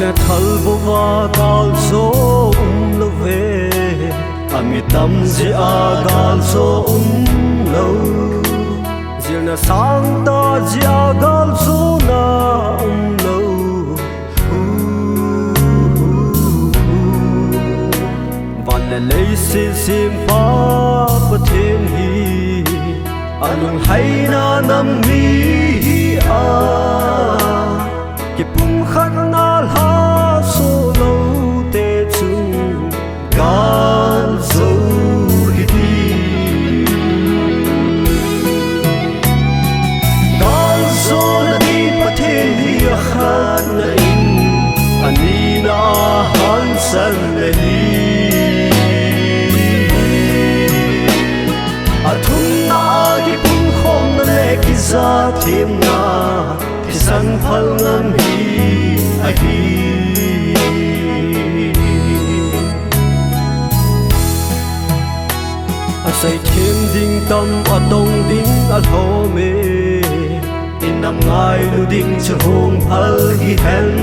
na thal bova kal so love ami tam je a gal so lo zil na sang ta je a gal so na lo van na lei se sim pa pathen hi alung hai na nam mi a ke pum khat na la so lo te chung gal so hi gal so na di pathen hi a khat na in ani na han san na hi athum na ki pum khom na le ki za thêm na ki san phal ngam hi a hi say thêm ding tâm ở tông ding ở thô mê in nằm ngai lu ding cho home phal hi hen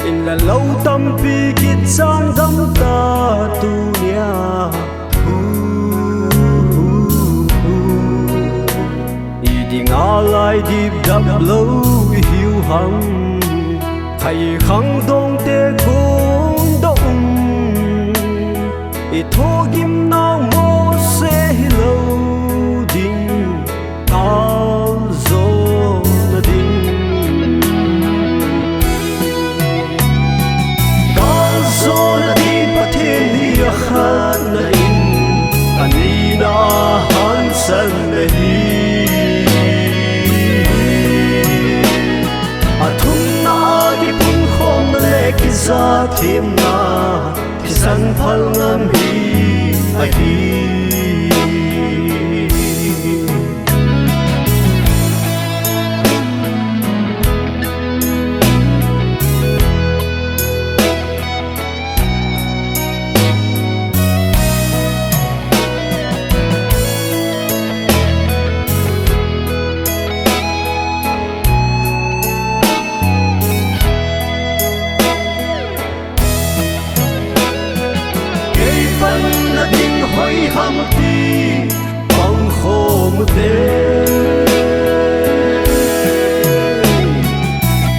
in là lâu tâm pi kit sang dam ta tu nia i ding alai deep dab low hiu hang thầy khang dong te kung dong i tho gim nau mo se lo ding al zo na ding gal zo na din pathen hi a khat na in ani na han san na hi athum na ki pum khom na le ki za thêm na ki san phal ngam hi a hi hoi ham ti bang khom te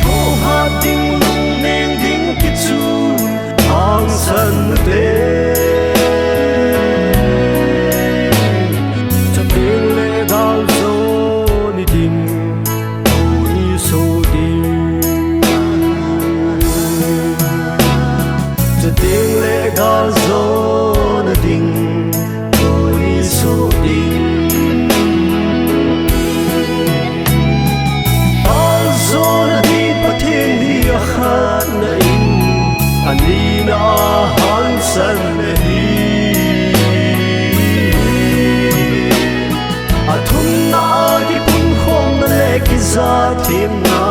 tho ha ding lung neng ding ki chu ang san te cha ding le dal zo ni ding o ni so ding cha ding le dal zo na ding so ding al zo na di pathen hi a khat na in ani na han san na hi athum na ki pum khom na le ki za thêm na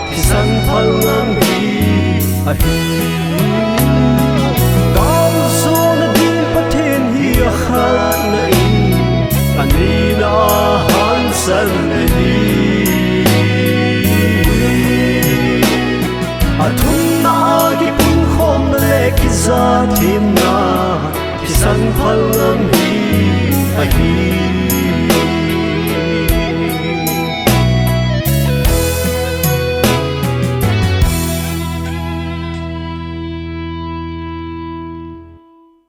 ki san phal ngam hi a hi gal zo na di pathen hi a khat na in ani na han san na hi athum na ki pum khom na le ki za thêm na ki san phal ngam hi a hi